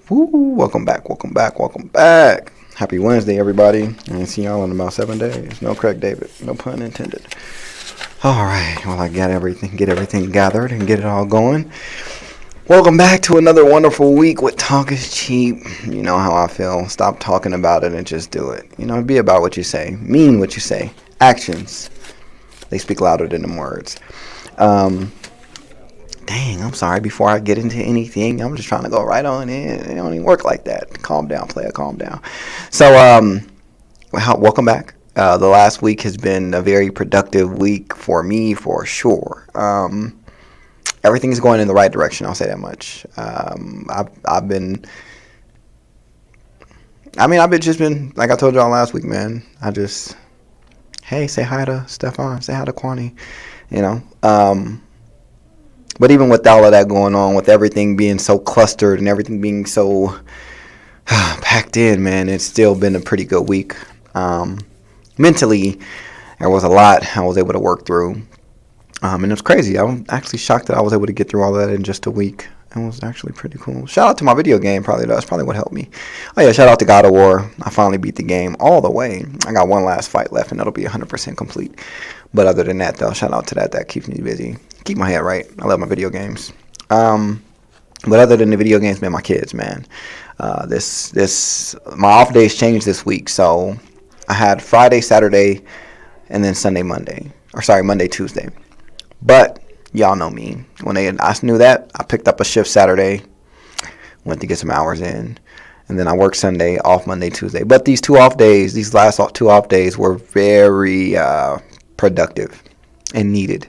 Woo, welcome back. Happy Wednesday, everybody. I ain't seen y'all in about 7 days. No Craig David, no pun intended. All right, well, I get everything gathered and get it all going. Welcome back to another wonderful week with Talk is Cheap. You know how I feel. Stop talking about it and just do it. You know, be about what you say. Mean what you say. Actions, they speak louder than them words. Dang, I'm sorry. Before I get into anything, I'm just trying to go right on in. It don't even work like that. Calm down, player. Calm down. So, welcome back. The last week has been a very productive week for me, for sure. Everything's going in the right direction. I'll say that much. I've been just been like I told y'all last week, man. Hey, say hi to Stefan. Say hi to Quanni. You know. But even with all of that going on, with everything being so clustered and everything being so packed in, man, it's still been a pretty good week. Mentally, there was a lot I was able to work through. And it's crazy. I'm actually shocked that I was able to get through all that in just a week. It was actually pretty cool. Shout out to my video game, that's probably what helped me. Oh yeah, shout out to God of War. I finally beat the game all the way. I got one last fight left and it'll be 100% complete. But other than that, though, shout out to that. That keeps me busy. Keep my head right. I love my video games. But other than the video games, man, my kids, man. My off days changed this week. So I had Friday, Saturday, and then Monday, Tuesday. But y'all know me. I knew that, I picked up a shift Saturday, went to get some hours in, and then I worked Sunday, off Monday, Tuesday. But these last two off days were very productive and needed.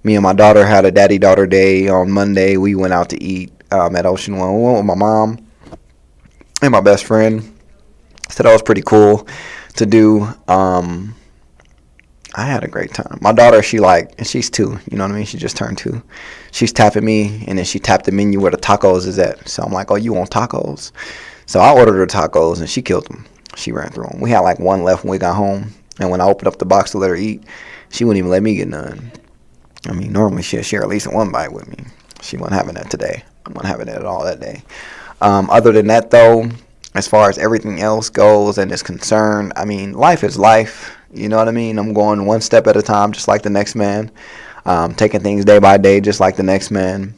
Me and my daughter had a daddy-daughter day on Monday. We went out to eat at Ocean One. We went with my mom and my best friend. So that was pretty cool to do. I had a great time. My daughter, and she's 2, you know what I mean? She just turned 2. She's tapping me, and then she tapped the menu where the tacos is at. So I'm like, oh, you want tacos? So I ordered her tacos, and she killed them. She ran through them. We had like one left when we got home, and when I opened up the box to let her eat, she wouldn't even let me get none. I mean, normally she'll share at least one bite with me. She wasn't having that today. I wasn't having it at all that day. Other than that, though, as far as everything else goes and is concerned, I mean, life is life. You know what I mean? I'm going one step at a time, just like the next man. Taking things day by day, just like the next man.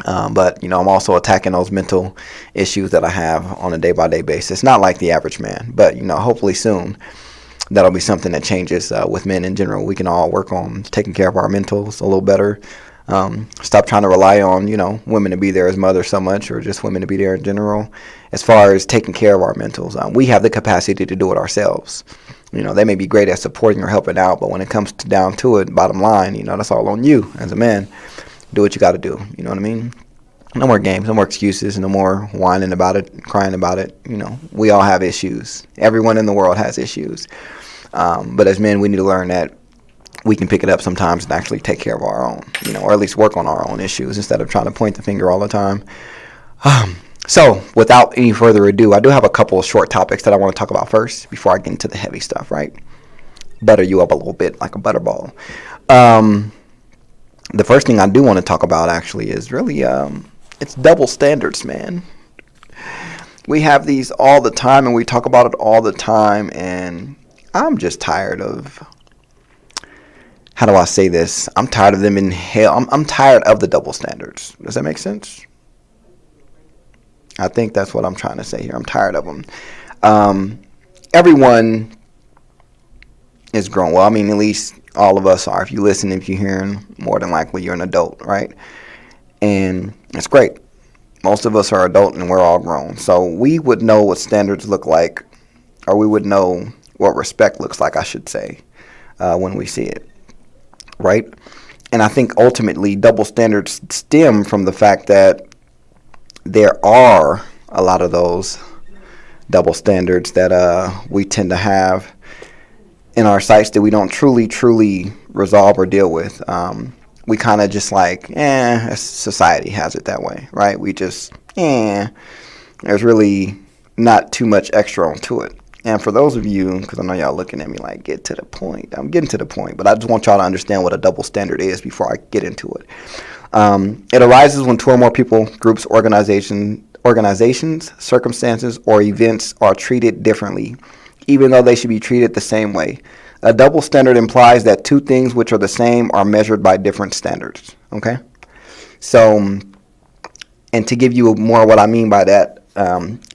But, you know, I'm also attacking those mental issues that I have on a day-by-day basis. Not like the average man, but, you know, hopefully soon that'll be something that changes with men in general. We can all work on taking care of our mentals a little better. Stop trying to rely on, you know, women to be there as mothers so much, or just women to be there in general. As far as taking care of our mentals, we have the capacity to do it ourselves. You know, they may be great at supporting or helping out, but when it comes down to it, bottom line, you know, that's all on you as a man. Do what you got to do. You know what I mean? No more games, no more excuses, no more whining about it, crying about it. You know, we all have issues. Everyone in the world has issues. But as men, we need to learn that we can pick it up sometimes and actually take care of our own, you know, or at least work on our own issues instead of trying to point the finger all the time. So without any further ado, I do have a couple of short topics that I want to talk about first before I get into the heavy stuff, right? Butter you up a little bit like a butterball. The first thing I do want to talk about actually is really, it's double standards, man. We have these all the time and we talk about it all the time, and I'm just tired of, how do I say this? I'm tired of them in hell. I'm tired of the double standards. Does that make sense? I think that's what I'm trying to say here. I'm tired of them. Everyone is grown. Well, I mean, at least all of us are. If you listen, if you're hearing, more than likely you're an adult, right? And it's great. Most of us are adult and we're all grown. So we would know what standards look like, or we would know what respect looks like, I should say, when we see it, right? And I think ultimately double standards stem from the fact that there are a lot of those double standards that we tend to have in our sights that we don't truly resolve or deal with. We kind of just like, society has it that way, right? We just, there's really not too much extra onto it. And for those of you, because I know y'all looking at me like, get to the point. I'm getting to the point, but I just want y'all to understand what a double standard is before I get into it. It arises when two or more people, groups, organizations organizations, circumstances, or events are treated differently, even though they should be treated the same way. A double standard implies that two things which are the same are measured by different standards. Okay? So, and to give you more what I mean by that,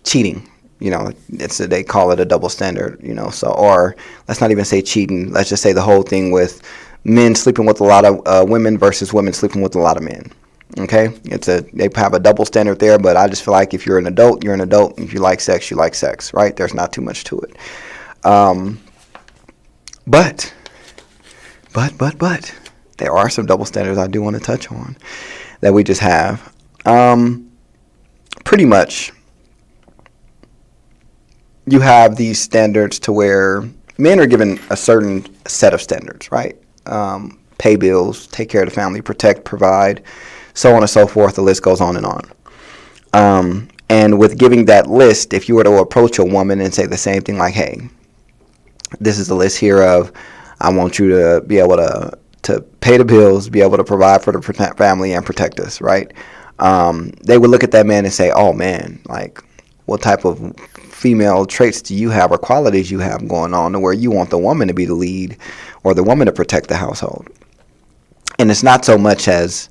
cheating. They call it a double standard. So, or let's not even say cheating. Let's just say the whole thing with men sleeping with a lot of women versus women sleeping with a lot of men. Okay, they have a double standard there, but I just feel like if you're an adult, you're an adult. If you like sex, you like sex, right? There's not too much to it. But there are some double standards I do want to touch on that we just have. Pretty much, you have these standards to where men are given a certain set of standards, right? Pay bills, take care of the family, protect, provide, so on and so forth. The list goes on and on. And with giving that list, if you were to approach a woman and say the same thing like, hey, this is the list here of, I want you to be able to pay the bills, be able to provide for the family and protect us, right? They would look at that man and say, oh man, like, what type of female traits do you have or qualities you have going on to where you want the woman to be the lead or the woman to protect the household? And it's not so much as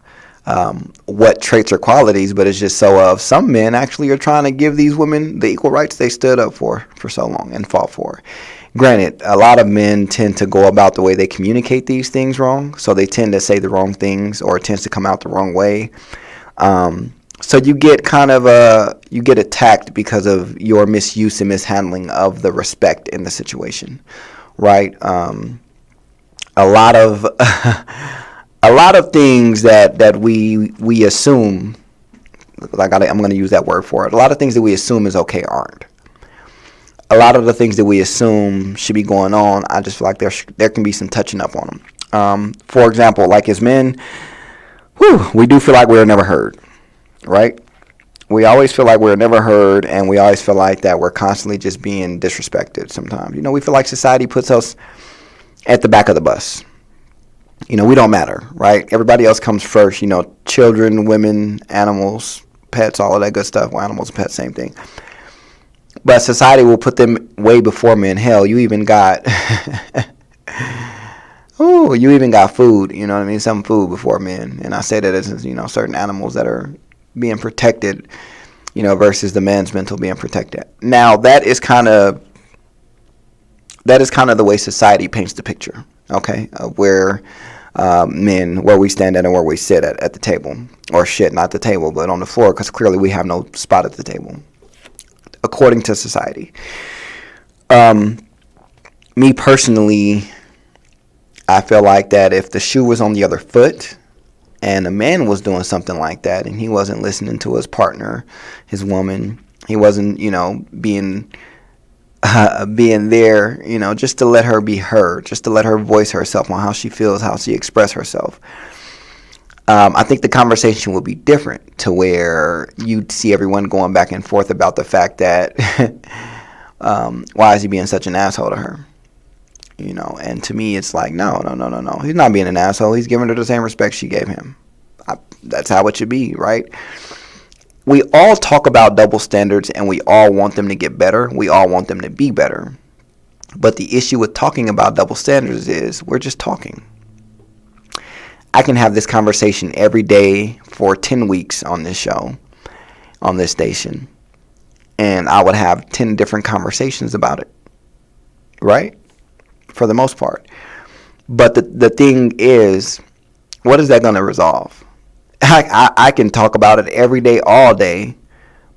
what traits or qualities, but it's just some men actually are trying to give these women the equal rights they stood up for so long and fought for. Granted, a lot of men tend to go about the way they communicate these things wrong, so they tend to say the wrong things or it tends to come out the wrong way. So you get you get attacked because of your misuse and mishandling of the respect in the situation, right? A lot of things that we assume, like I'm going to use that word for it. A lot of things that we assume is okay aren't. A lot of the things that we assume should be going on, I just feel like there can be some touching up on them. For example, like as men, we do feel like we're never heard, right? We always feel like we're never heard, and we always feel like that we're constantly just being disrespected sometimes. We feel like society puts us at the back of the bus. We don't matter, right? Everybody else comes first, children, women, animals, pets, all of that good stuff. Well, animals and pets, same thing. But society will put them way before men. Hell, you even got you even got food, some food before men. And I say that as, certain animals that are being protected, versus the man's mental being protected. Now, that is kind of the way society paints the picture, okay, of where where we stand at and where we sit at the table. Or shit, not the table, but on the floor, because clearly we have no spot at the table, according to society. Me personally, I feel like that if the shoe was on the other foot and a man was doing something like that and he wasn't listening to his partner, his woman, he wasn't, being there, just to let her be heard, just to let her voice herself on how she feels, how she express herself. I think the conversation would be different to where you'd see everyone going back and forth about the fact that why is he being such an asshole to her? And to me, it's like, no. He's not being an asshole. He's giving her the same respect she gave him. That's how it should be, right? We all talk about double standards and we all want them to get better. We all want them to be better. But the issue with talking about double standards is we're just talking. I can have this conversation every day for 10 weeks on this show, on this station, and I would have 10 different conversations about it, right? For the most part. But the thing is, what is that going to resolve? I can talk about it every day, all day,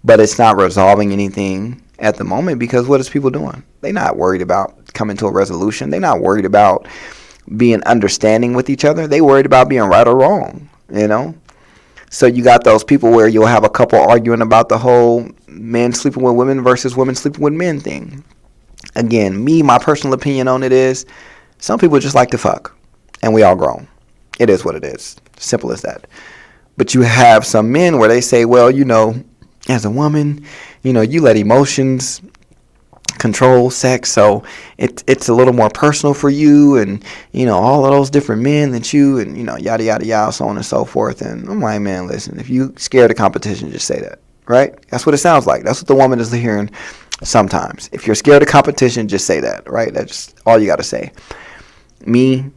but it's not resolving anything at the moment because what is people doing? They're not worried about coming to a resolution. They're not worried about being understanding with each other. They worried about being right or wrong, So you got those people where you'll have a couple arguing about the whole men sleeping with women versus women sleeping with men thing. Again, my personal opinion on it is some people just like to fuck, and we all grown. It is what it is. Simple as that. But you have some men where they say, well, as a woman, you let emotions control sex, so it's a little more personal for you, and all of those different men that you, and yada yada yada, so on and so forth. And I'm like, man, listen, if you scared of competition, just say that. right? That's what it sounds like. That's what the woman is hearing sometimes. If you're scared of competition, just say that, right? That's all you got to say. Me,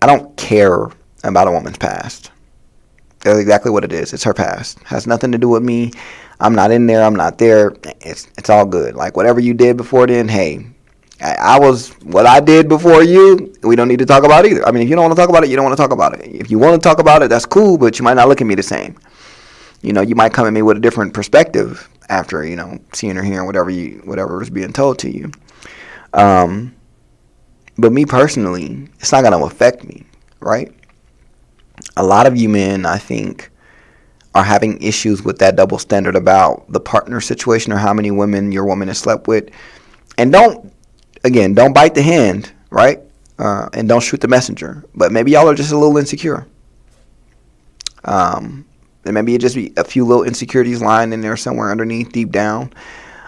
I don't care about a woman's past. That's exactly what it is. It's her past. Has nothing to do with me. I'm not in there. I'm not there. It's all good. Like, whatever you did before then, hey, I was what I did before you. We don't need to talk about it either. I mean, if you don't want to talk about it, you don't want to talk about it. If you want to talk about it, that's cool, but you might not look at me the same. You know, you might come at me with a different perspective after, you know, seeing or hearing whatever is being told to you. But me personally, it's not going to affect me, right? A lot of you men, I think, are having issues with that double standard about the partner situation or how many women your woman has slept with. And don't bite the hand, right? And don't shoot the messenger. But maybe y'all are just a little insecure. And maybe it just be a few little insecurities lying in there somewhere underneath, deep down,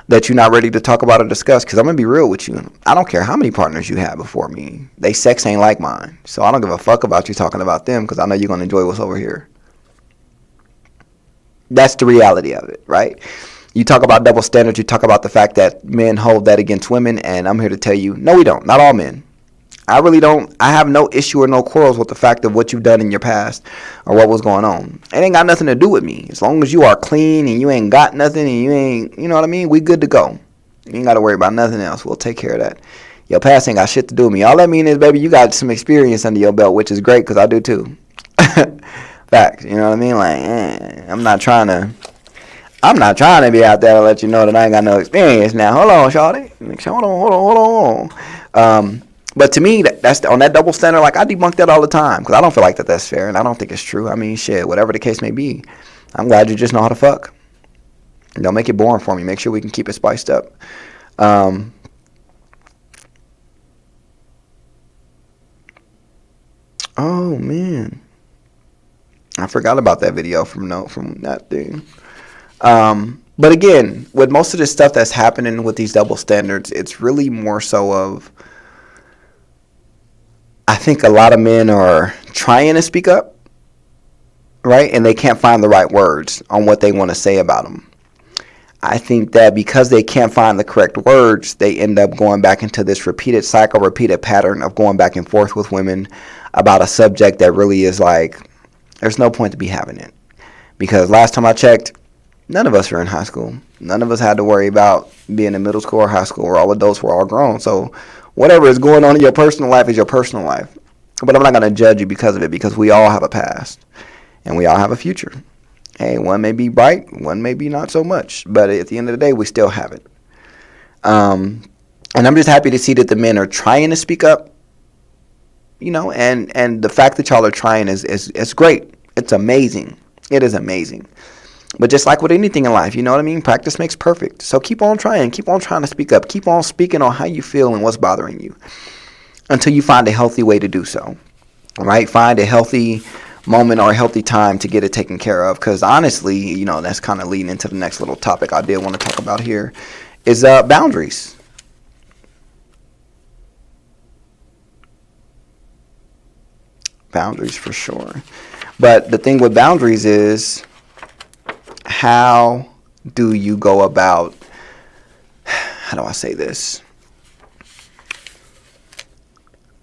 that you're not ready to talk about or discuss. Because I'm going to be real with you. I don't care how many partners you had before me. They sex ain't like mine. So I don't give a fuck about you talking about them, because I know you're going to enjoy what's over here. That's the reality of it, right? You talk about double standards. You talk about the fact that men hold that against women. And I'm here to tell you, no, we don't. Not all men. I really don't. I have no issue or no quarrels with the fact of what you've done in your past or what was going on. It ain't got nothing to do with me. As long as you are clean and you ain't got nothing and you ain't, you know what I mean? We good to go. You ain't got to worry about nothing else. We'll take care of that. Your past ain't got shit to do with me. All that mean is, baby, you got some experience under your belt, which is great, because I do too. Facts. You know what I mean? Like, I'm not trying to be out there to let you know that I ain't got no experience now. Hold on, shawty. Hold on. But to me, that's on that double standard. Like, I debunk that all the time, because I don't feel like that's fair, and I don't think it's true. I mean, shit, whatever the case may be, I'm glad you just know how to fuck. Don't make it boring for me. Make sure we can keep it spiced up. Oh man, I forgot about that video from that thing. But again, with most of this stuff that's happening with these double standards, it's really more so of, I think a lot of men are trying to speak up, right? And they can't find the right words on what they want to say about them. I think that because they can't find the correct words, they end up going back into this repeated cycle, repeated pattern of going back and forth with women about a subject that really is like, there's no point to be having it. Because last time I checked, none of us were in high school. None of us had to worry about being in middle school or high school, where all adults were all grown. So whatever is going on in your personal life is your personal life. But I'm not going to judge you because of it, because we all have a past and we all have a future. Hey, one may be bright, one may be not so much. But at the end of the day, we still have it. And I'm just happy to see that the men are trying to speak up, you know, and the fact that y'all are trying is great. It's amazing. It is amazing. But just like with anything in life, you know what I mean? Practice makes perfect. So keep on trying. Keep on trying to speak up. Keep on speaking on how you feel and what's bothering you until you find a healthy way to do so, right? Find a healthy moment or a healthy time to get it taken care of. Because honestly, you know, that's kind of leading into the next little topic I did want to talk about here is boundaries. Boundaries for sure. But the thing with boundaries is, how do you go about, how do I say this?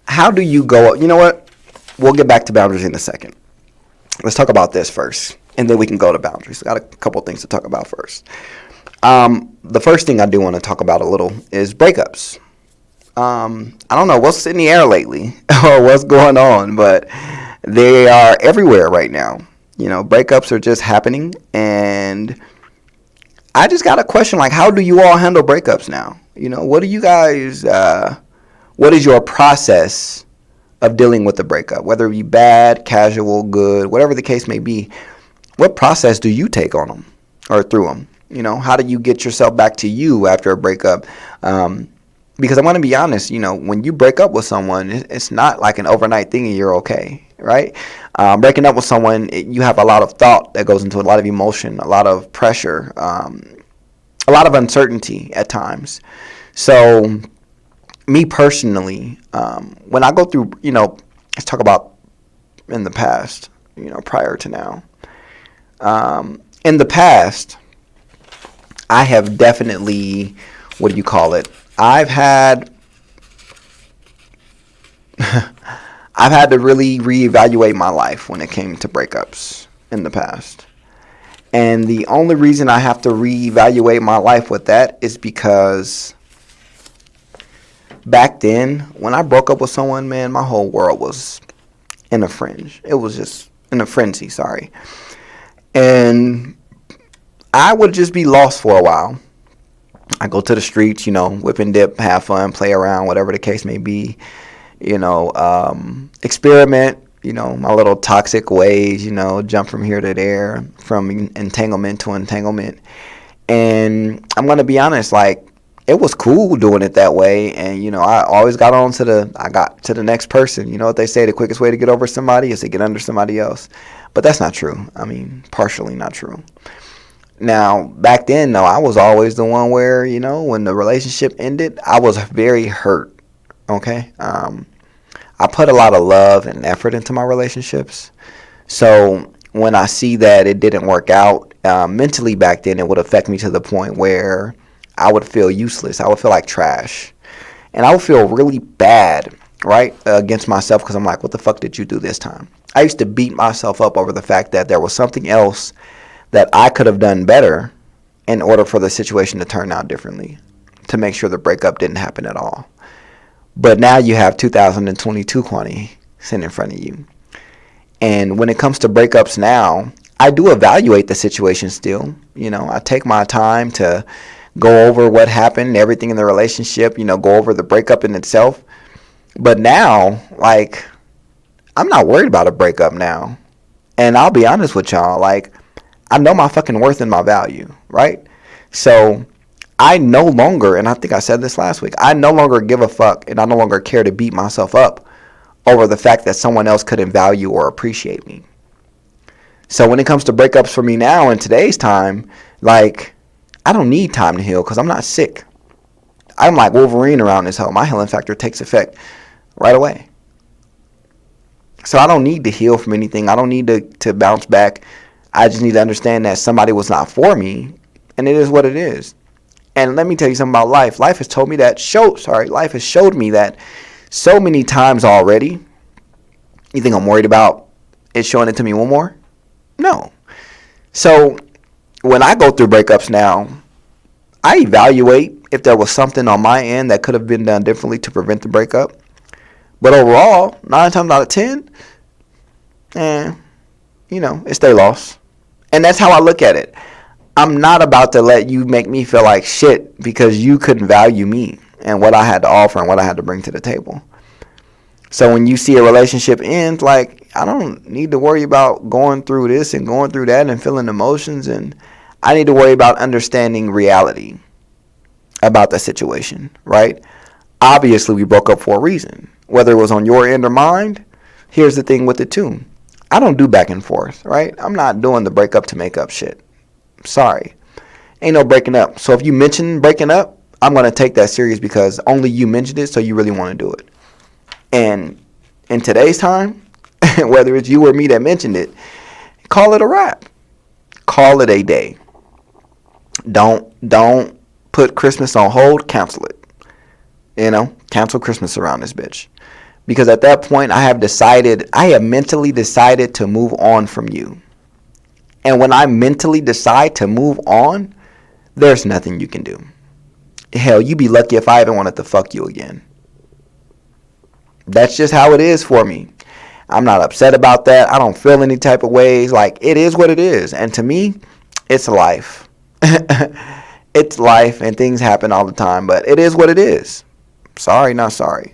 How do you go, you know what? We'll get back to boundaries in a second. Let's talk about this first, and then we can go to boundaries. Got a couple things to talk about first. The first thing I do want to talk about a little is breakups. I don't know what's in the air lately or what's going on, but they are everywhere right now. You know, breakups are just happening, and I just got a question, like, how do you all handle breakups now? You know, what do you guys, what is your process of dealing with the breakup? Whether it be bad, casual, good, whatever the case may be, what process do you take on them or through them? You know, how do you get yourself back to you after a breakup? Because I'm going to be honest, you know, when you break up with someone, it's not like an overnight thing and you're okay, right? Breaking up with someone, you have a lot of thought that goes into it, a lot of emotion, a lot of pressure, a lot of uncertainty at times. So me personally, when I go through, you know, let's talk about in the past, you know, prior to now. In the past, I have definitely, what do you call it? I've had I've had to really reevaluate my life when it came to breakups in the past. And the only reason I have to reevaluate my life with that is because back then, when I broke up with someone, man, my whole world was in a fringe. It was just in a frenzy, sorry. And I would just be lost for a while. I go to the streets, whip and dip, have fun, play around, whatever the case may be. Experiment, my little toxic ways, jump from here to there, from entanglement to entanglement. And I'm going to be honest, like, it was cool doing it that way. And, I always got to the next person. You know what they say, the quickest way to get over somebody is to get under somebody else. But that's not true. I mean, partially not true. Now, back then, though, I was always the one where, when the relationship ended, I was very hurt. Okay. I put a lot of love and effort into my relationships. So when I see that it didn't work out, mentally back then, it would affect me to the point where I would feel useless. I would feel like trash. And I would feel really bad, right, against myself, because I'm like, what the fuck did you do this time? I used to beat myself up over the fact that there was something else that I could have done better in order for the situation to turn out differently, to make sure the breakup didn't happen at all. But now you have 2022 Quanni sitting in front of you. And when it comes to breakups now, I do evaluate the situation still. I take my time to go over what happened, everything in the relationship, go over the breakup in itself. But now, like, I'm not worried about a breakup now. And I'll be honest with y'all, like, I know my fucking worth and my value, right? So I no longer, and I think I said this last week, I no longer give a fuck, and I no longer care to beat myself up over the fact that someone else couldn't value or appreciate me. So when it comes to breakups for me now in today's time, like, I don't need time to heal because I'm not sick. I'm like Wolverine around this hell. My healing factor takes effect right away. So I don't need to heal from anything. I don't need to bounce back. I just need to understand that somebody was not for me, and it is what it is. And let me tell you something about life. Life has showed me that so many times already. You think I'm worried about it showing it to me one more? No. So when I go through breakups now, I evaluate if there was something on my end that could have been done differently to prevent the breakup. But overall, 9 times out of 10, it's their loss. And that's how I look at it. I'm not about to let you make me feel like shit because you couldn't value me and what I had to offer and what I had to bring to the table. So when you see a relationship end, like, I don't need to worry about going through this and going through that and feeling emotions. And I need to worry about understanding reality about the situation, right? Obviously, we broke up for a reason. Whether it was on your end or mine, here's the thing with it too. I don't do back and forth, right? I'm not doing the break up to make up shit. Sorry. Ain't no breaking up. So if you mention breaking up, I'm going to take that serious because only you mentioned it, so you really want to do it. And in today's time, whether it's you or me that mentioned it, call it a wrap. Call it a day. Don't put Christmas on hold. Cancel it. Cancel Christmas around this bitch. Because at that point, I have mentally decided to move on from you. And when I mentally decide to move on, there's nothing you can do. Hell, you'd be lucky if I even wanted to fuck you again. That's just how it is for me. I'm not upset about that. I don't feel any type of ways. Like, it is what it is. And to me, it's life. It's life, and things happen all the time. But it is what it is. Sorry, not sorry.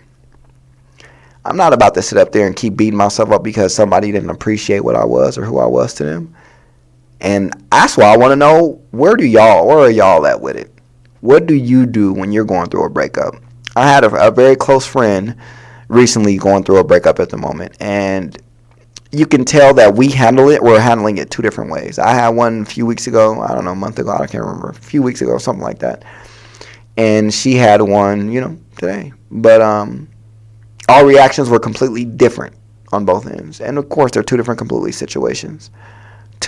I'm not about to sit up there and keep beating myself up because somebody didn't appreciate what I was or who I was to them. And that's why I want to know, where are y'all at with it? What do you do when you're going through a breakup? I had a very close friend recently going through a breakup at the moment. And you can tell that we're handling it two different ways. I had one a few weeks ago, I don't know, a month ago, I can't remember, a few weeks ago, something like that. And she had one, today. But our reactions were completely different on both ends. And of course, they're two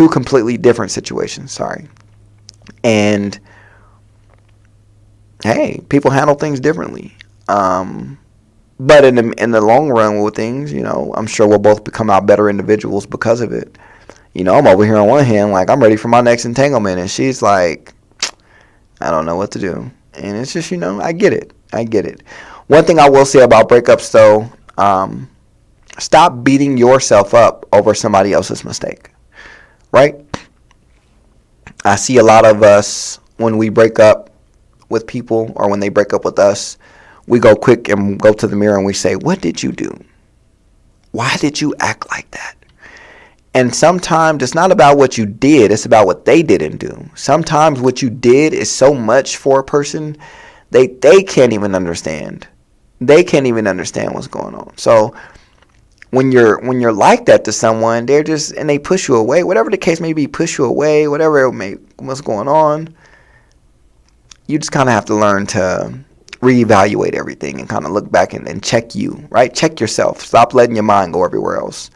completely different situations, sorry. And hey, people handle things differently. But in the long run with things, I'm sure we'll both become out better individuals because of it. I'm over here on one hand, like, I'm ready for my next entanglement, and she's like, I don't know what to do. And it's just, I get it. One thing I will say about breakups, though, stop beating yourself up over somebody else's mistake, right? I see a lot of us, when we break up with people or when they break up with us, we go quick and go to the mirror and we say, what did you do? Why did you act like that? And sometimes it's not about what you did, it's about what they didn't do. Sometimes what you did is so much for a person, they can't even understand. They can't even understand what's going on. So when you're like that to someone, and they push you away, whatever the case may be, push you away, what's going on, you just kind of have to learn to reevaluate everything and kind of look back and check you, right? Check yourself. Stop letting your mind go everywhere else.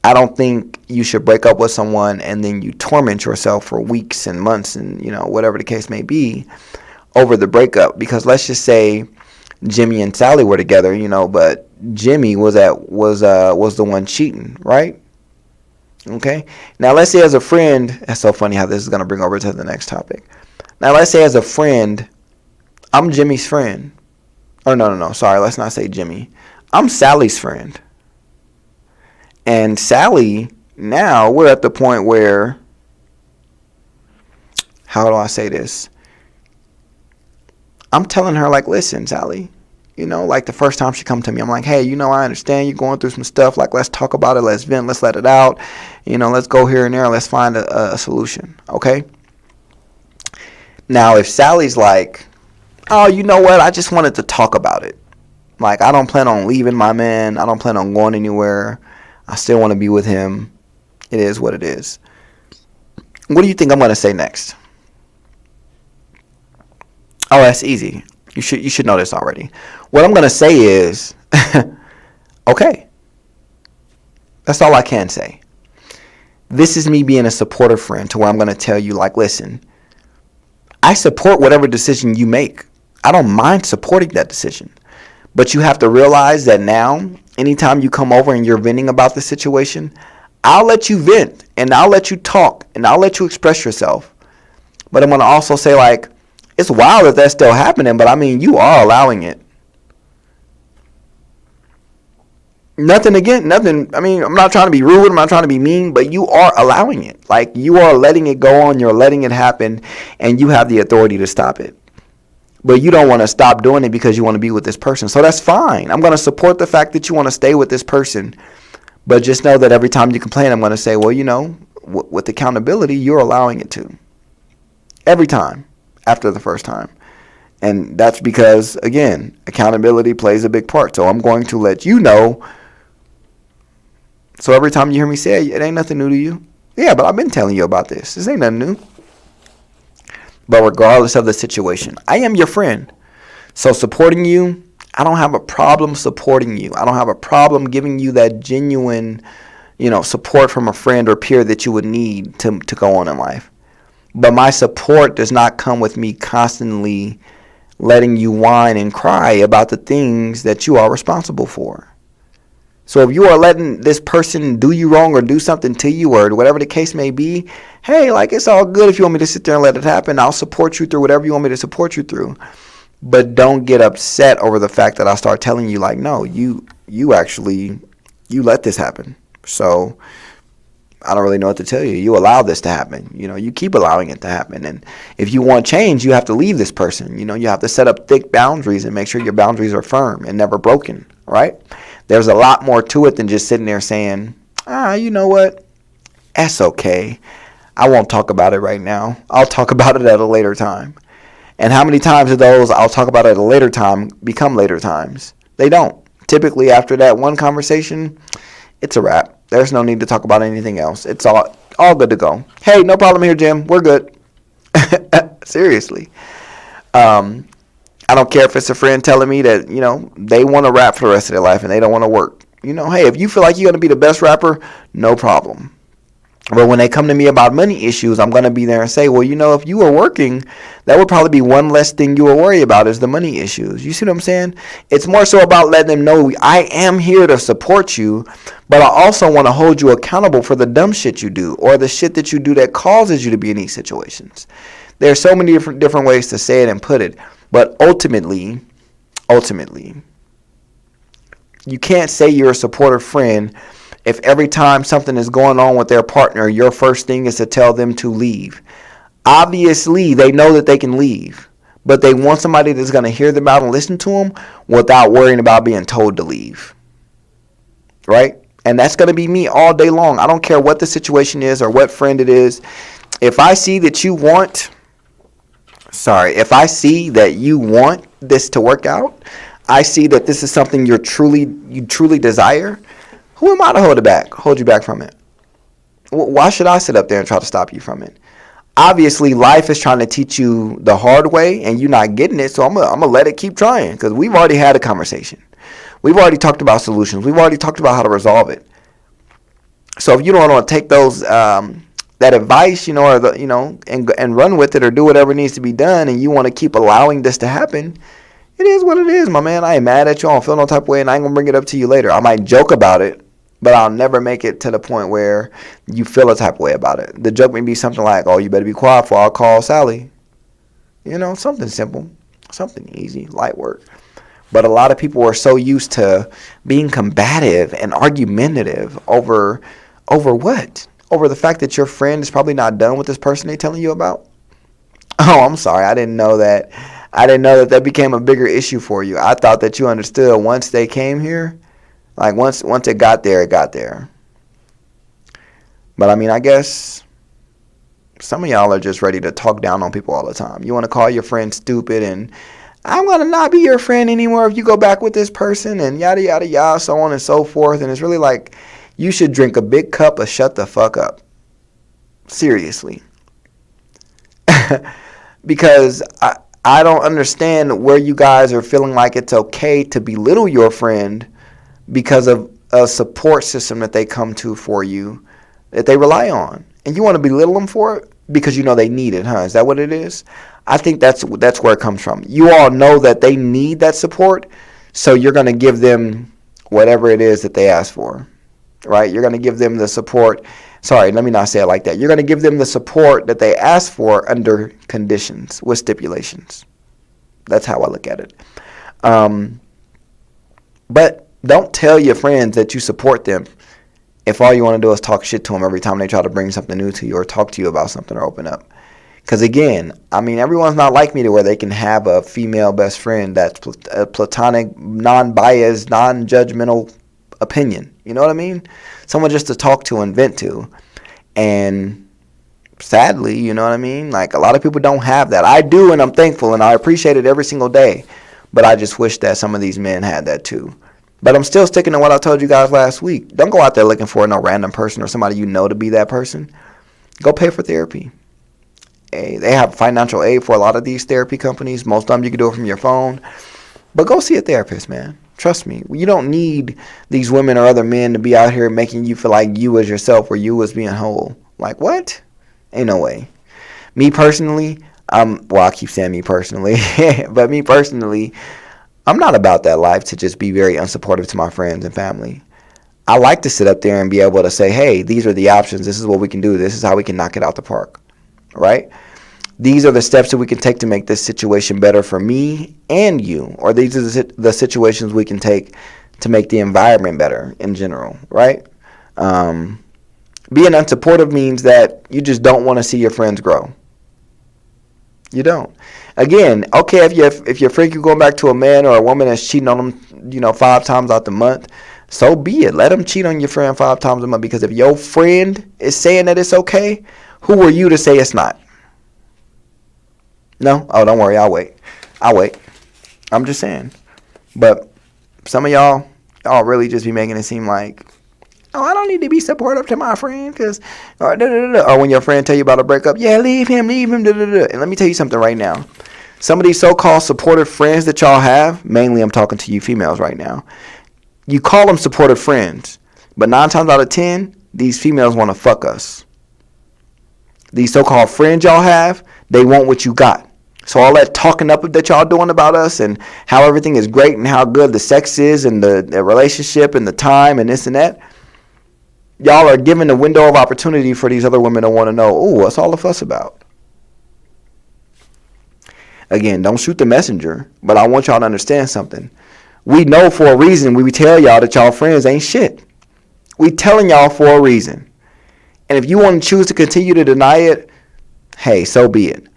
I don't think you should break up with someone and then you torment yourself for weeks and months and, whatever the case may be over the breakup. Because let's just say Jimmy and Sally were together, but Jimmy was the one cheating, right? Okay. Now let's say as a friend, that's so funny how this is going to bring over to the next topic. Now let's say as a friend, I'm Jimmy's friend. Oh, no. Sorry, let's not say Jimmy. I'm Sally's friend. And Sally, now we're at the point where, how do I say this? I'm telling her, like, listen, Sally, like the first time she come to me, I'm like, hey, I understand you're going through some stuff. Like, let's talk about it. Let's vent. Let's let it out. Let's go here and there. Let's find a solution. Okay. Now, if Sally's like, oh, you know what? I just wanted to talk about it. Like, I don't plan on leaving my man. I don't plan on going anywhere. I still want to be with him. It is what it is. What do you think I'm going to say next? Oh, that's easy. You should know this already. What I'm going to say is, okay. That's all I can say. This is me being a supportive friend to where I'm going to tell you, like, listen, I support whatever decision you make. I don't mind supporting that decision. But you have to realize that now, anytime you come over and you're venting about the situation, I'll let you vent and I'll let you talk and I'll let you express yourself. But I'm going to also say, like, it's wild that that's still happening, but I mean, you are allowing it. Nothing. I mean, I'm not trying to be rude. I'm not trying to be mean, but you are allowing it. Like, you are letting it go on. You're letting it happen, and you have the authority to stop it. But you don't want to stop doing it because you want to be with this person. So that's fine. I'm going to support the fact that you want to stay with this person. But just know that every time you complain, I'm going to say, well, with accountability, you're allowing it to. Every time after the first time. And that's because, again, accountability plays a big part. So I'm going to let you know. So every time you hear me say it ain't nothing new to you. Yeah, but I've been telling you about this. This ain't nothing new. But regardless of the situation, I am your friend. So supporting you, I don't have a problem supporting you. I don't have a problem giving you that genuine, support from a friend or peer that you would need to go on in life. But my support does not come with me constantly letting you whine and cry about the things that you are responsible for. So if you are letting this person do you wrong or do something to you or whatever the case may be, hey, like, it's all good if you want me to sit there and let it happen. I'll support you through whatever you want me to support you through. But don't get upset over the fact that I start telling you, like, no, you let this happen. So I don't really know what to tell you. You allow this to happen. You keep allowing it to happen. And if you want change, you have to leave this person. You have to set up thick boundaries and make sure your boundaries are firm and never broken, right? There's a lot more to it than just sitting there saying, you know what? That's okay. I won't talk about it right now. I'll talk about it at a later time. And how many times do those I'll talk about it at a later time become later times? They don't. Typically, after that one conversation, it's a wrap. There's no need to talk about anything else. It's all good to go. Hey, no problem here, Jim. We're good. Seriously. I don't care if it's a friend telling me that, they want to rap for the rest of their life and they don't want to work. Hey, if you feel like you're going to be the best rapper, no problem. But when they come to me about money issues, I'm going to be there and say, well, if you were working, that would probably be one less thing you would worry about is the money issues. You see what I'm saying? It's more so about letting them know I am here to support you, but I also want to hold you accountable for the dumb shit you do or the shit that you do that causes you to be in these situations. There are so many different ways to say it and put it, but ultimately, you can't say you're a supportive friend if every time something is going on with their partner, your first thing is to tell them to leave. Obviously, they know that they can leave, but they want somebody that's going to hear them out and listen to them without worrying about being told to leave. Right? And that's going to be me all day long. I don't care what the situation is or what friend it is. If I see that you want this to work out, I see that this is something you truly desire, who am I to hold you back from it? Why should I sit up there and try to stop you from it? Obviously, life is trying to teach you the hard way, and you're not getting it, so I'm gonna let it keep trying, because we've already had a conversation. We've already talked about solutions. We've already talked about how to resolve it. So if you don't want to take those that advice, and run with it or do whatever needs to be done, and you want to keep allowing this to happen, it is what it is, my man. I ain't mad at you. I don't feel no type of way, and I ain't gonna bring it up to you later. I might joke about it, but I'll never make it to the point where you feel a type of way about it. The joke may be something like, oh, you better be quiet for I'll call Sally. Something simple, something easy, light work. But a lot of people are so used to being combative and argumentative over what? Over the fact that your friend is probably not done with this person they're telling you about? Oh, I'm sorry. I didn't know that that became a bigger issue for you. I thought that you understood once they came here. Like, once it got there, it got there. But, I guess some of y'all are just ready to talk down on people all the time. You want to call your friend stupid and I'm going to not be your friend anymore if you go back with this person and yada, yada, yada, so on and so forth. And it's really like you should drink a big cup of shut the fuck up. Seriously. Because I don't understand where you guys are feeling like it's okay to belittle your friend because of a support system that they come to for you, that they rely on. And you want to belittle them for it because they need it, huh? Is that what it is? I think that's where it comes from. You all know that they need that support, so you're going to give them whatever it is that they ask for, right? You're going to give them the support. Sorry, let me not say it like that. You're going to give them the support that they ask for under conditions with stipulations. That's how I look at it. But don't tell your friends that you support them if all you want to do is talk shit to them every time they try to bring something new to you or talk to you about something or open up. Because again, everyone's not like me to where they can have a female best friend that's a platonic, non-biased, non-judgmental opinion. You know what I mean? Someone just to talk to and vent to. And sadly, you know what I mean? Like, a lot of people don't have that. I do, and I'm thankful, and I appreciate it every single day. But I just wish that some of these men had that too. But I'm still sticking to what I told you guys last week. Don't go out there looking for no random person or somebody you know to be that person. Go pay for therapy. Hey, they have financial aid for a lot of these therapy companies. Most of them you can do it from your phone. But go see a therapist, man. Trust me. You don't need these women or other men to be out here making you feel like you as yourself or you as being whole. Like, what? Ain't no way. Me personally, I keep saying me personally, but me personally, I'm not about that life to just be very unsupportive to my friends and family. I like to sit up there and be able to say, hey, these are the options. This is what we can do. This is how we can knock it out the park, right? These are the steps that we can take to make this situation better for me and you, or these are the situations we can take to make the environment better in general, right? Being unsupportive means that you just don't want to see your friends grow. You don't. Again, okay, if you're freaking going back to a man or a woman that's cheating on them, 5 times out the month, so be it. Let them cheat on your friend 5 times a month, because if your friend is saying that it's okay, who are you to say it's not? No? Oh, don't worry. I'll wait. I'm just saying. But some of y'all really just be making it seem like, oh, I don't need to be supportive to my friend or when your friend tell you about a breakup, yeah, leave him. And let me tell you something right now. Some of these so-called supportive friends that y'all have, mainly I'm talking to you females right now, you call them supportive friends, but 9 times out of 10, these females want to fuck us. These so-called friends y'all have, they want what you got. So all that talking up that y'all doing about us and how everything is great and how good the sex is and the relationship and the time and this and that, y'all are giving a window of opportunity for these other women to want to know, oh, what's all the fuss about? Again, don't shoot the messenger, but I want y'all to understand something. We know for a reason we tell y'all that y'all friends ain't shit. We telling y'all for a reason. And if you want to choose to continue to deny it, hey, so be it.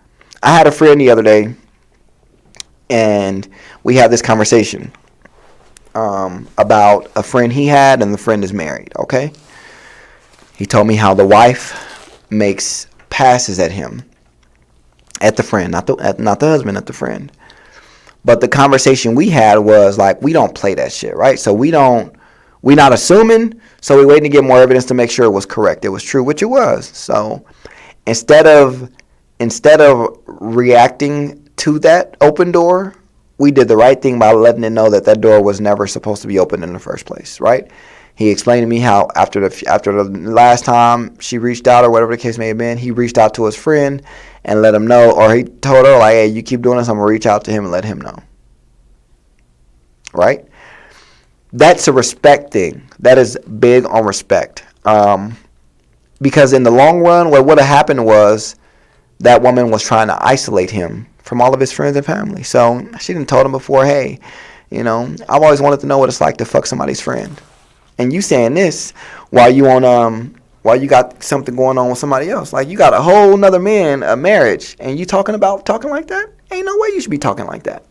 I had a friend the other day, and we had this conversation about a friend he had, and the friend is married, okay? He told me how the wife makes passes at him, at the friend, not the husband, at the friend. But the conversation we had was like, we don't play that shit, right? So we not assuming, so we waiting to get more evidence to make sure it was correct. It was true, which it was. So instead of reacting to that open door, we did the right thing by letting it know that that door was never supposed to be open in the first place, right? He explained to me how after the last time she reached out, or whatever the case may have been, he reached out to his friend and let him know, or he told her, like, hey, you keep doing this, I'm going to reach out to him and let him know. Right? That's a respect thing. That is big on respect. Because in the long run, what would have happened was that woman was trying to isolate him from all of his friends and family. So she didn't told him before, hey, I've always wanted to know what it's like to fuck somebody's friend. And you saying this while you got something going on with somebody else. Like, you got a whole nother man, a marriage, and you talking like that? Ain't no way you should be talking like that.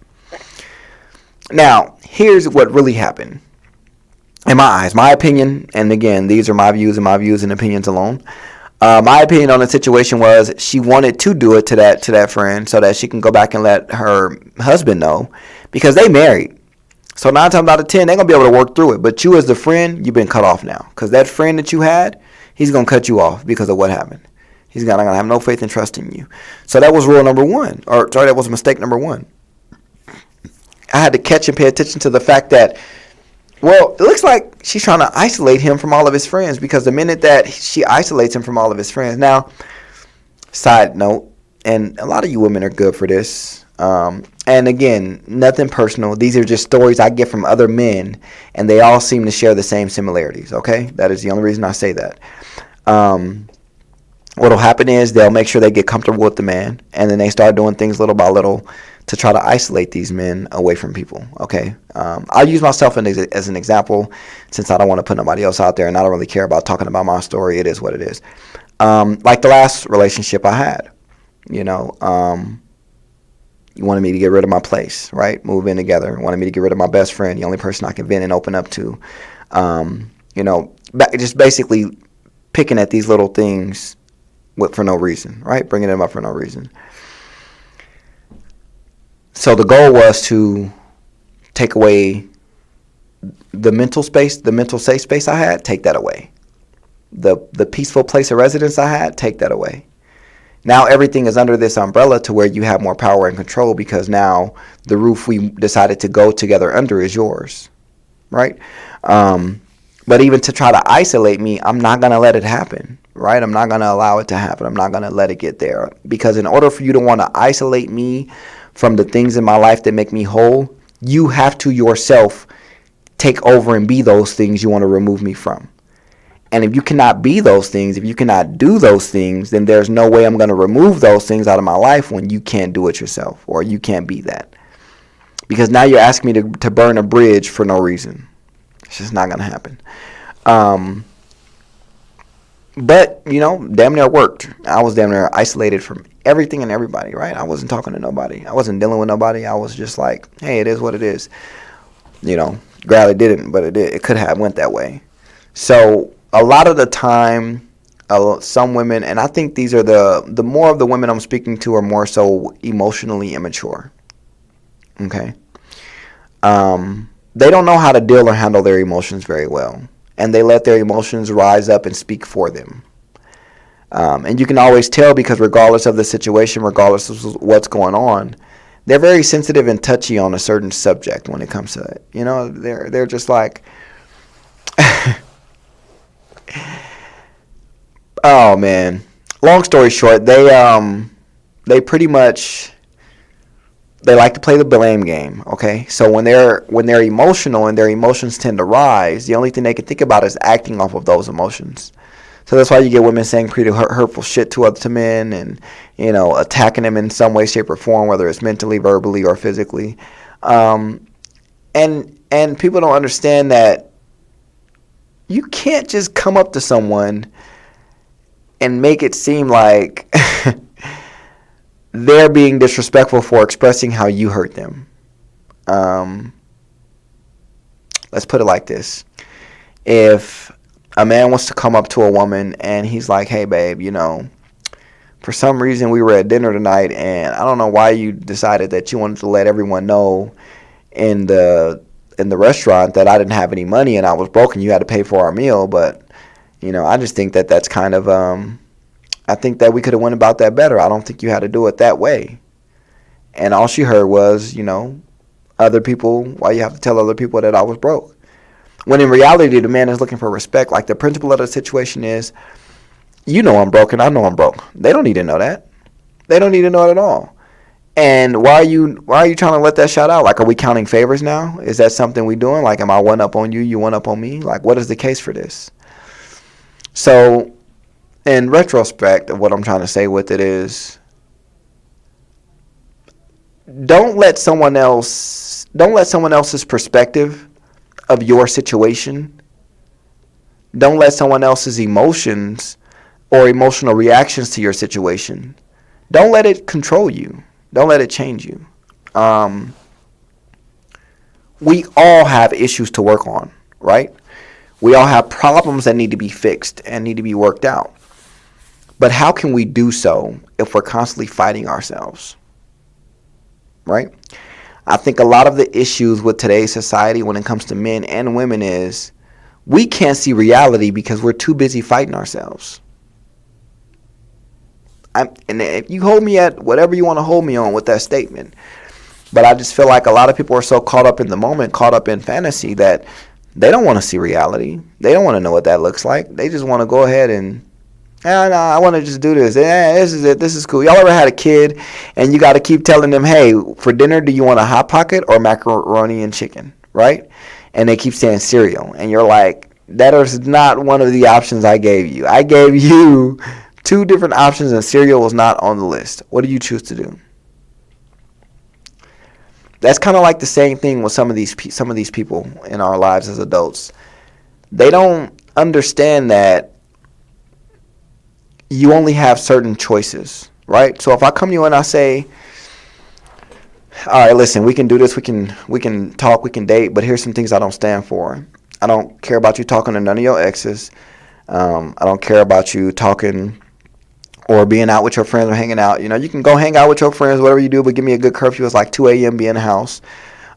Now, here's what really happened. In my eyes, my opinion, and again, these are my views and opinions alone. My opinion on the situation was she wanted to do it to that friend so that she can go back and let her husband know, because they married. So 9 times out of 10, they're going to be able to work through it. But you as the friend, you've been cut off now. Because that friend that you had, he's going to cut you off because of what happened. He's not going to have no faith and trust in you. So that was rule number 1. That was mistake number 1. I had to catch and pay attention to the fact that, well, it looks like she's trying to isolate him from all of his friends, because the minute that she isolates him from all of his friends. Now, side note, and a lot of you women are good for this. And again, nothing personal. These are just stories I get from other men, and they all seem to share the same similarities, okay? That is the only reason I say that. What'll happen is they'll make sure they get comfortable with the man, and then they start doing things little by little to try to isolate these men away from people, okay? I'll use myself as an example, since I don't want to put nobody else out there, and I don't really care about talking about my story. It is what it is. Like the last relationship I had, you wanted me to get rid of my place, right? Move in together. Wanted me to get rid of my best friend, the only person I can vent and open up to. Just basically picking at these little things for no reason, right? Bringing them up for no reason. So the goal was to take away the mental space, the mental safe space I had, take that away. The peaceful place of residence I had, take that away. Now everything is under this umbrella to where you have more power and control, because now the roof we decided to go together under is yours, right? But even to try to isolate me, I'm not going to let it happen, right? I'm not going to allow it to happen. I'm not going to let it get there. Because in order for you to want to isolate me from the things in my life that make me whole, you have to yourself take over and be those things you want to remove me from. And if you cannot be those things, if you cannot do those things, then there's no way I'm going to remove those things out of my life when you can't do it yourself, or you can't be that. Because now you're asking me to burn a bridge for no reason. It's just not going to happen. But, damn near worked. I was damn near isolated from everything and everybody, right? I wasn't talking to nobody. I wasn't dealing with nobody. I was just like, hey, it is what it is. Glad it didn't, but it could have went that way. So a lot of the time, some women, and I think these are the more of the women I'm speaking to are more so emotionally immature. Okay? They don't know how to deal or handle their emotions very well. And they let their emotions rise up and speak for them. And you can always tell, because regardless of the situation, regardless of what's going on, they're very sensitive and touchy on a certain subject when it comes to it. They're just like, oh man, long story short, they pretty much, they like to play the blame game. Okay, so when they're emotional and their emotions tend to rise, the only thing they can think about is acting off of those emotions. So that's why you get women saying pretty hurtful shit to men, and attacking them in some way, shape, or form, whether it's mentally, verbally, or physically. And people don't understand that you can't just come up to someone and make it seem like they're being disrespectful for expressing how you hurt them. Let's put it like this. If a man wants to come up to a woman and he's like, hey, babe, for some reason we were at dinner tonight and I don't know why you decided that you wanted to let everyone know in the restaurant that I didn't have any money and I was broke and you had to pay for our meal, but I just think that that's kind of I think that we could have went about that better. I don't think you had to do it that way. And all she heard was, other people, why you have to tell other people that I was broke? When in reality, the man is looking for respect. Like, the principle of the situation is, I'm broke and I know I'm broke. They don't need to know that. They don't need to know it at all. And why are you trying to let that shout out? Like, are we counting favors now? Is that something we doing? Like, am I one up on you, you one up on me? Like, what is the case for this? So, in retrospect, what I'm trying to say with it is, don't let someone else's perspective of your situation, don't let someone else's emotions or emotional reactions to your situation, don't let it control you. Don't let it change you. We all have issues to work on, right? We all have problems that need to be fixed and need to be worked out. But how can we do so if we're constantly fighting ourselves, right? I think a lot of the issues with today's society when it comes to men and women is we can't see reality because we're too busy fighting ourselves. And if you hold me at whatever you want to hold me on with that statement, but I just feel like a lot of people are so caught up in the moment, caught up in fantasy, that they don't want to see reality. They don't want to know what that looks like. They just want to go ahead and, I want to just do this. This is it. This is cool. Y'all ever had a kid and you got to keep telling them, hey, for dinner, do you want a Hot Pocket or macaroni and chicken, right? And they keep saying cereal. And you're like, that is not one of the options I gave you. I gave you 2 different options and cereal was not on the list. What do you choose to do? That's kind of like the same thing with some of these people in our lives as adults. They don't understand that you only have certain choices, right? So if I come to you and I say, all right, listen, we can do this, we can talk, we can date, but here's some things I don't stand for. I don't care about you talking to none of your exes. I don't care about you talking or being out with your friends or hanging out. You can go hang out with your friends, whatever you do, but give me a good curfew. It's like 2 a.m., be in the house.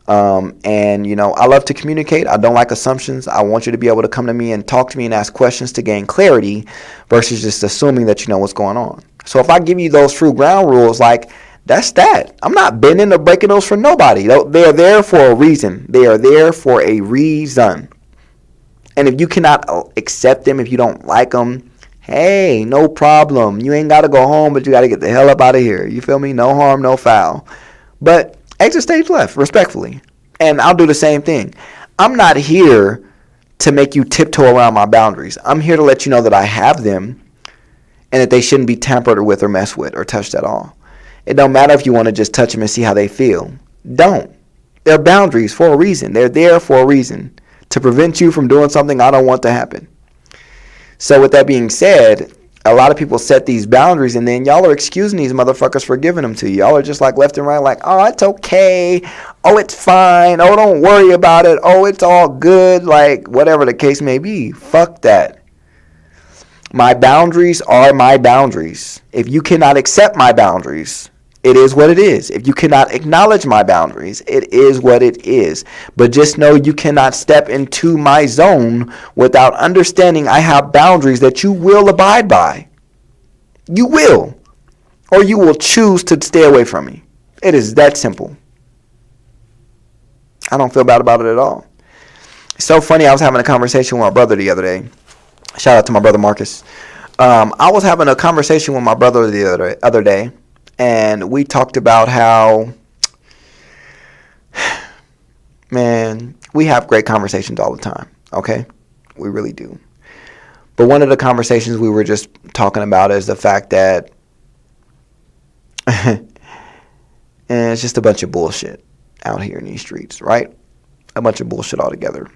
And I love to communicate. I don't like assumptions. I want you to be able to come to me and talk to me and ask questions to gain clarity versus just assuming that you know what's going on. So if I give you those true ground rules, like, that's that. I'm not bending or breaking those for nobody. They are there for a reason. They are there for a reason. And if you cannot accept them, if you don't like them, hey, no problem. You ain't got to go home, but you got to get the hell up out of here. You feel me? No harm, no foul. But exit stage left, respectfully. And I'll do the same thing. I'm not here to make you tiptoe around my boundaries. I'm here to let you know that I have them and that they shouldn't be tampered with or messed with or touched at all. It don't matter if you want to just touch them and see how they feel. Don't. They're boundaries for a reason. They're there for a reason, to prevent you from doing something I don't want to happen. So with that being said, a lot of people set these boundaries and then y'all are excusing these motherfuckers for giving them to you. Y'all are just like left and right, like, oh, it's okay. Oh, it's fine. Oh, don't worry about it. Oh, it's all good. Like, whatever the case may be. Fuck that. My boundaries are my boundaries. If you cannot accept my boundaries, it is what it is. If you cannot acknowledge my boundaries, it is what it is. But just know you cannot step into my zone without understanding I have boundaries that you will abide by. You will. Or you will choose to stay away from me. It is that simple. I don't feel bad about it at all. It's so funny. I was having a conversation with my brother the other day. Shout out to my brother Marcus. I was having a conversation with my brother the other day, and we talked about how, man, we have great conversations all the time, okay? We really do. But one of the conversations we were just talking about is the fact that and it's just a bunch of bullshit out here in these streets, right? A bunch of bullshit altogether.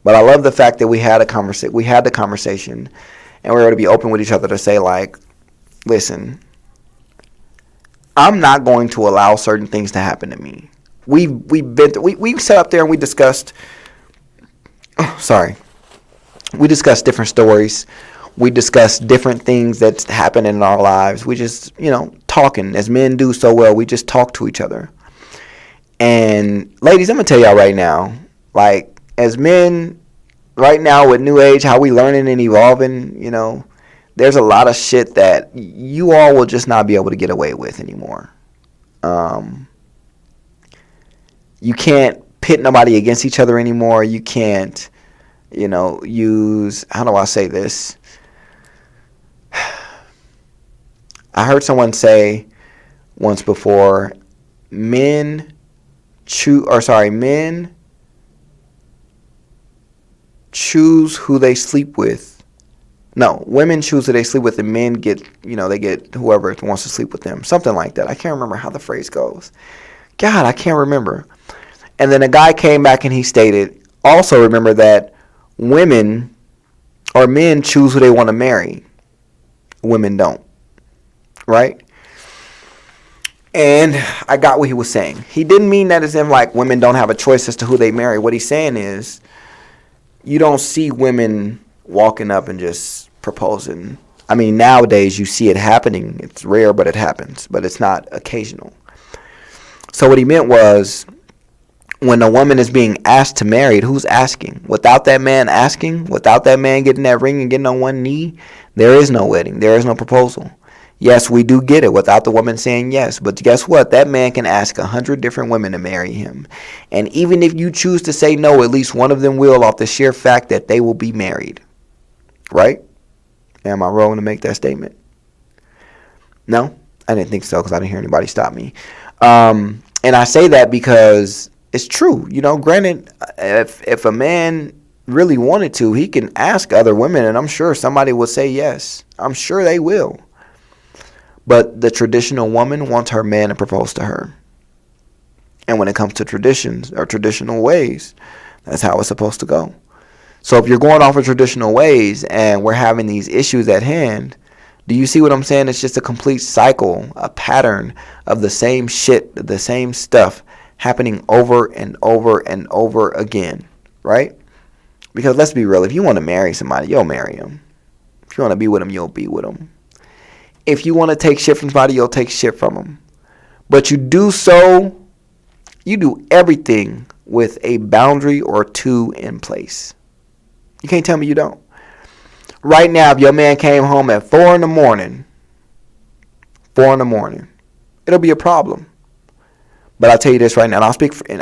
But I love the fact that we had the conversation, and we were able to be open with each other to say, like, listen, I'm not going to allow certain things to happen to me. We sat up there and we discussed. We discussed different stories. We discussed different things that happen in our lives. We just, talking as men do so well. We just talk to each other. And ladies, I'm gonna tell y'all right now, like, as men, right now with new age, how we learning and evolving, there's a lot of shit that you all will just not be able to get away with anymore. You can't pit nobody against each other anymore. You can't, use, how do I say this? I heard someone say once before, men choose who they sleep with. No, women choose who they sleep with, and men get, they get whoever wants to sleep with them. Something like that. I can't remember how the phrase goes. God, I can't remember. And then a guy came back and he stated, also remember that women or men choose who they want to marry. Women don't. Right? And I got what he was saying. He didn't mean that as in like women don't have a choice as to who they marry. What he's saying is you don't see women walking up and just proposing. I mean, nowadays you see it happening. It's rare, but it happens. But it's not occasional. So what he meant was when a woman is being asked to marry, who's asking? Without that man asking, without that man getting that ring and getting on one knee, there is no wedding. There is no proposal. Yes, we do get it without the woman saying yes. But guess what? That man can ask 100 different women to marry him. And even if you choose to say no, at least one of them will, off the sheer fact that they will be married. Right? Am I wrong to make that statement? No? I didn't think so because I didn't hear anybody stop me. And I say that because it's true. Granted, if a man really wanted to, he can ask other women, and I'm sure somebody will say yes. I'm sure they will. But the traditional woman wants her man to propose to her. And when it comes to traditions or traditional ways, that's how it's supposed to go. So if you're going off of traditional ways and we're having these issues at hand, do you see what I'm saying? It's just a complete cycle, a pattern of the same shit, the same stuff happening over and over and over again, right? Because let's be real, if you want to marry somebody, you'll marry them. If you want to be with them, you'll be with them. If you want to take shit from somebody, you'll take shit from them. But you do everything with a boundary or two in place. You can't tell me you don't. Right now, if your man came home at 4 in the morning, it'll be a problem. But I'll tell you this right now, and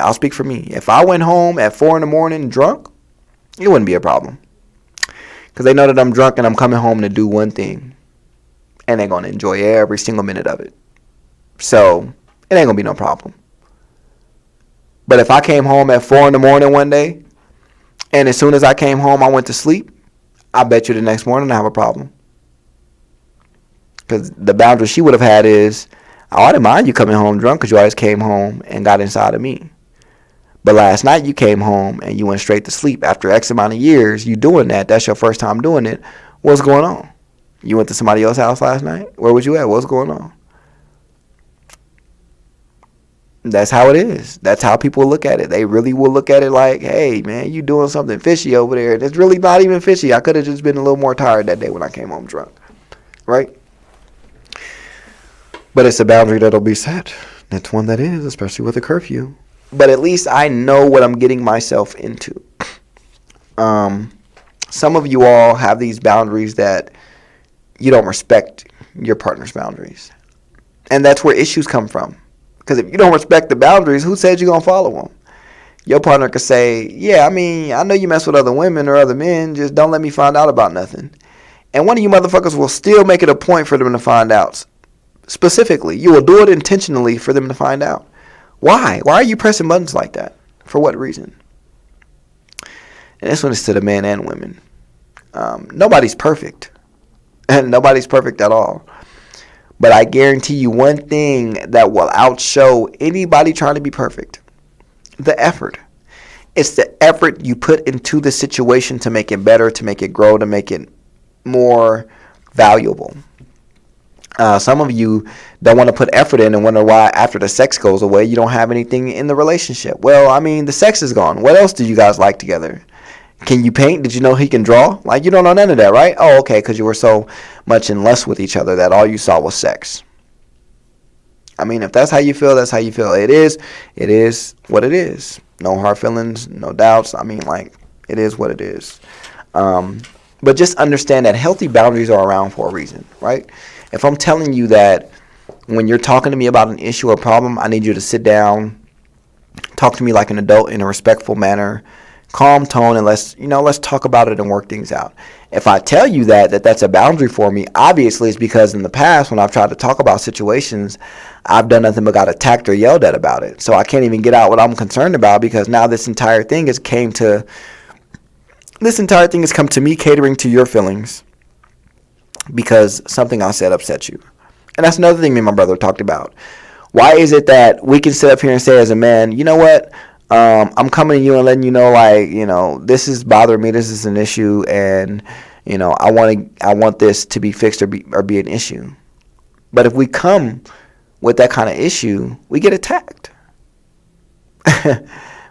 I'll speak for me. If I went home at 4 in the morning drunk, it wouldn't be a problem. Because they know that I'm drunk and I'm coming home to do one thing. And they're going to enjoy every single minute of it. So, it ain't going to be no problem. But if I came home at 4 in the morning one day, and as soon as I came home, I went to sleep, I bet you the next morning I have a problem. Because the boundary she would have had is, I didn't mind you coming home drunk because you always came home and got inside of me. But last night you came home and you went straight to sleep. After X amount of years, you doing that. That's your first time doing it. What's going on? You went to somebody else's house last night? Where was you at? What's going on? That's how it is. That's how people look at it. They really will look at it like, hey, man, you doing something fishy over there. And it's really not even fishy. I could have just been a little more tired that day when I came home drunk. Right? But it's a boundary that'll be set. That's one that is, especially with a curfew. But at least I know what I'm getting myself into. Some of you all have these boundaries that you don't respect your partner's boundaries. And that's where issues come from. Because if you don't respect the boundaries, who said you're going to follow them? Your partner could say, yeah, I mean, I know you mess with other women or other men. Just don't let me find out about nothing. And one of you motherfuckers will still make it a point for them to find out. Specifically, you will do it intentionally for them to find out. Why? Why are you pressing buttons like that? For what reason? And this one is to the men and women. Nobody's perfect. And nobody's perfect at all. But I guarantee you one thing that will outshow anybody trying to be perfect. The effort. It's the effort you put into the situation to make it better, to make it grow, to make it more valuable. Some of you don't want to put effort in and wonder why after the sex goes away, you don't have anything in the relationship. Well, I mean, the sex is gone. What else do you guys like together? Can you paint? Did you know he can draw? Like, you don't know none of that, right? Oh, okay, because you were so much in lust with each other that all you saw was sex. I mean, if that's how you feel, that's how you feel. It is what it is. No hard feelings, no doubts. I mean, like, it is what it is. But just understand that healthy boundaries are around for a reason, right? If I'm telling you that when you're talking to me about an issue or problem, I need you to sit down, talk to me like an adult in a respectful manner, calm tone, and let's talk about it and work things out. If I tell you that that's a boundary for me, obviously it's because in the past when I've tried to talk about situations, I've done nothing but got attacked or yelled at about it. So I can't even get out what I'm concerned about because now this entire thing has come to me catering to your feelings because something I said upset you. And that's another thing me and my brother talked about. Why is it that we can sit up here and say as a man, you know what? I'm coming to you and letting you know, like, this is bothering me. This is an issue, and I want this to be fixed or be an issue. But if we come with that kind of issue, we get attacked.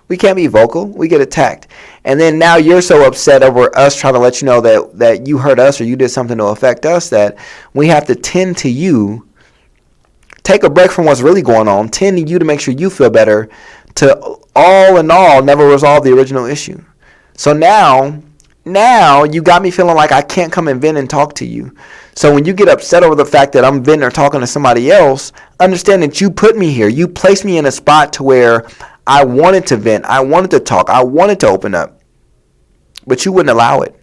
We can't be vocal. We get attacked, and then now you're so upset over us trying to let you know that you hurt us or you did something to affect us that we have to tend to you. Take a break from what's really going on. Tend to you to make sure you feel better. To all in all, never resolve the original issue. So now you got me feeling like I can't come and vent and talk to you. So when you get upset over the fact that I'm venting or talking to somebody else, understand that you put me here. You placed me in a spot to where I wanted to vent. I wanted to talk. I wanted to open up. But you wouldn't allow it.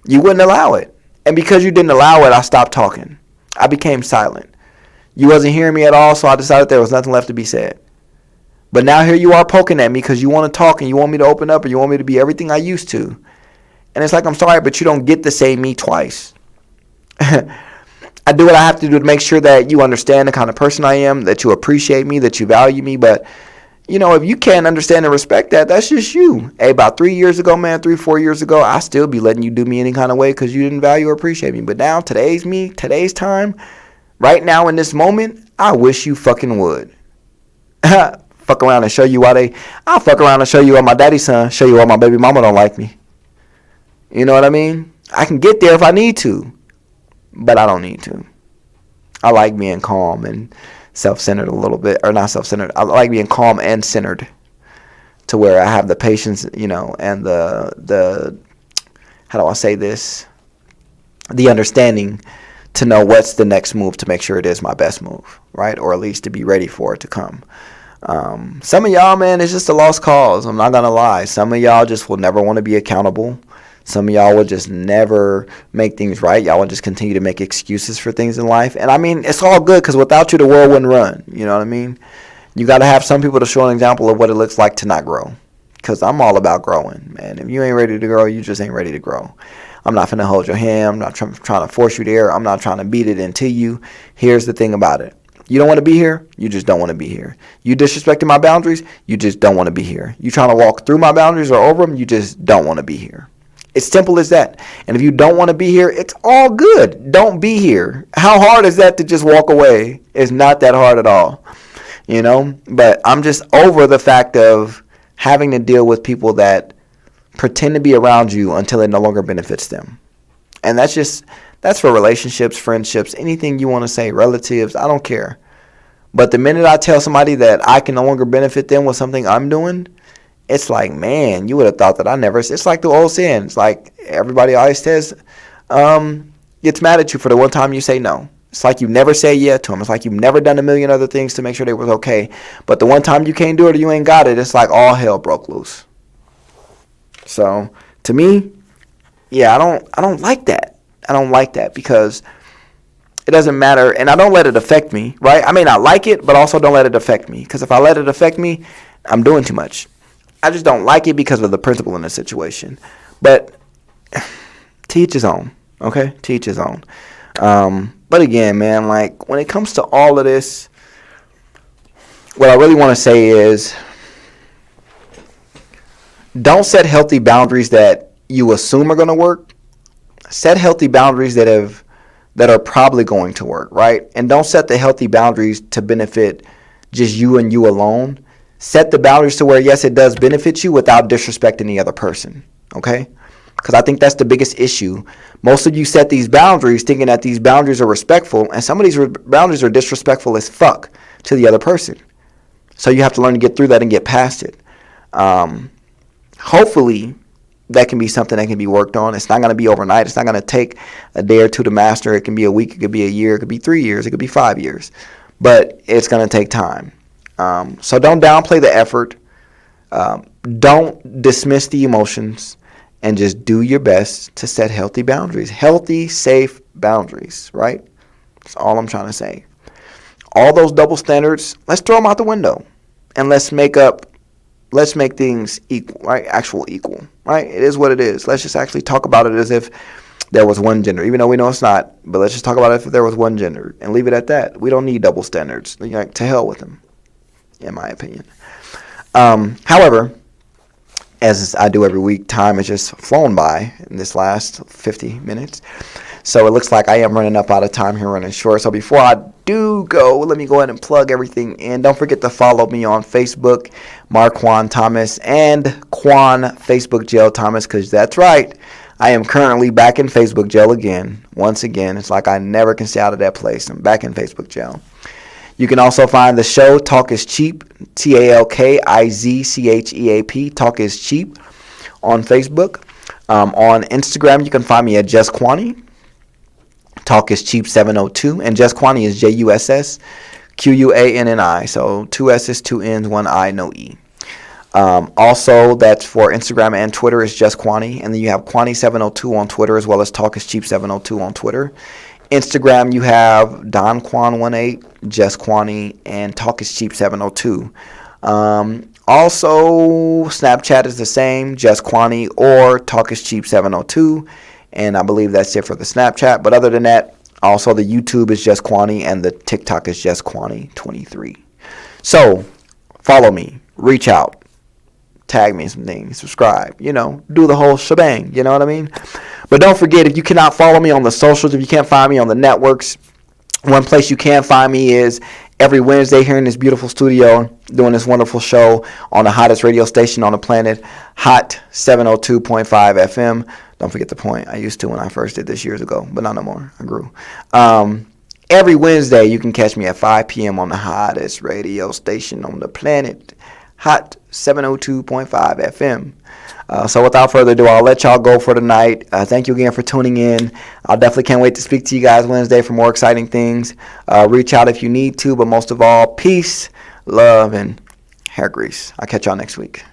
You wouldn't allow it. And because you didn't allow it, I stopped talking. I became silent. You wasn't hearing me at all, so I decided there was nothing left to be said. But now here you are poking at me because you want to talk and you want me to open up or you want me to be everything I used to. And it's like, I'm sorry, but you don't get to say me twice. I do what I have to do to make sure that you understand the kind of person I am, that you appreciate me, that you value me. But, if you can't understand and respect that, that's just you. Hey, about 3 years ago, man, 4 years ago, I still be letting you do me any kind of way because you didn't value or appreciate me. But now, today's time, right now in this moment, I wish you fucking would. Fuck around and show you I'll fuck around and show you why my daddy's son, show you why my baby mama don't like me. You know what I mean? I can get there if I need to, but I don't need to. I like being calm and self-centered a little bit, or not self-centered. I like being calm and centered to where I have the patience, and the how do I say this? The understanding to know what's the next move to make sure it is my best move, right? Or at least to be ready for it to come. Some of y'all, man, it's just a lost cause. I'm not going to lie. Some of y'all just will never want to be accountable. Some of y'all will just never make things right. Y'all will just continue to make excuses for things in life. And I mean, it's all good because without you, the world wouldn't run. You know what I mean? You got to have some people to show an example of what it looks like to not grow. Because I'm all about growing, man. If you ain't ready to grow, you just ain't ready to grow. I'm not going to hold your hand. I'm not trying to force you there. I'm not trying to beat it into you. Here's the thing about it. You don't want to be here? You just don't want to be here. You disrespecting my boundaries? You just don't want to be here. You trying to walk through my boundaries or over them? You just don't want to be here. It's simple as that. And if you don't want to be here, it's all good. Don't be here. How hard is that to just walk away? It's not that hard at all. But I'm just over the fact of having to deal with people that pretend to be around you until it no longer benefits them. And that's for relationships, friendships, anything you want to say, relatives, I don't care. But the minute I tell somebody that I can no longer benefit them with something I'm doing, it's like, man, you would have thought that it's like the old saying. It's like everybody always says, gets mad at you for the one time you say no. It's like you never say yeah to them. It's like you've never done a million other things to make sure they was okay. But the one time you can't do it or you ain't got it, it's like all hell broke loose. So, to me, yeah, I don't like that. I don't like that because it doesn't matter, and I don't let it affect me, right? I may not like it, but also don't let it affect me, because if I let it affect me, I'm doing too much. I just don't like it because of the principle in the situation. But to each his own, okay? To each his own. But again, man, like when it comes to all of this, what I really want to say is don't set healthy boundaries that you assume are going to work. Set healthy boundaries that are probably going to work, right? And don't set the healthy boundaries to benefit just you and you alone. Set the boundaries to where, yes, it does benefit you without disrespecting the other person, okay? Because I think that's the biggest issue. Most of you set these boundaries thinking that these boundaries are respectful, and some of these boundaries are disrespectful as fuck to the other person. So you have to learn to get through that and get past it. Hopefully, that can be something that can be worked on. It's not going to be overnight. It's not going to take a day or two to master. It can be a week. It could be a year. It could be 3 years. It could be 5 years. But it's going to take time. So don't downplay the effort. Don't dismiss the emotions. And just do your best to set healthy boundaries. Healthy, safe boundaries, right? That's all I'm trying to say. All those double standards, let's throw them out the window. And let's make things equal, right? Actual equal, right? It is what it is. Let's just actually talk about it as if there was one gender, even though we know it's not. But let's just talk about it if there was one gender and leave it at that. We don't need double standards. Like, to hell with them, in my opinion. However, as I do every week, time has just flown by in this last 50 minutes. So it looks like I am running up out of time here, running short. So before I do go, let me go ahead and plug everything in. Don't forget to follow me on Facebook, Marquan Thomas, and Quan Facebook Jail Thomas, because that's right. I am currently back in Facebook jail again. Once again, it's like I never can stay out of that place. I'm back in Facebook jail. You can also find the show Talk is Cheap, TalkIzcheap, Talk is Cheap, on Facebook. On Instagram, you can find me at Juss Quanni, Talk is Cheap 702, and Juss Quanni is JUSSQUANNI, so 2 S's, 2 N's, 1 I, no E. Also, that's for Instagram and Twitter is Juss Quanni, and then you have Quanni 702 on Twitter, as well as Talk is Cheap 702 on Twitter. Instagram, you have Don Quan18, Juss Quanni, and Talk is Cheap 702. Also, Snapchat is the same, Juss Quanni or Talk is Cheap 702. And I believe that's it for the Snapchat. But other than that, also the YouTube is Juss Quanni and the TikTok is Juss Quanni23. So, follow me, reach out, tag me some things, subscribe, do the whole shebang, you know what I mean? But don't forget, if you cannot follow me on the socials, if you can't find me on the networks, one place you can find me is every Wednesday here in this beautiful studio doing this wonderful show on the hottest radio station on the planet, Hot 702.5 FM. Don't forget the point. I used to when I first did this years ago, but not no more. I grew. Every Wednesday, you can catch me at 5 p.m. on the hottest radio station on the planet, Hot 702.5 FM. So without further ado, I'll let y'all go for tonight. Thank you again for tuning in. I definitely can't wait to speak to you guys Wednesday for more exciting things. Reach out if you need to, but most of all, peace, love, and hair grease. I'll catch y'all next week.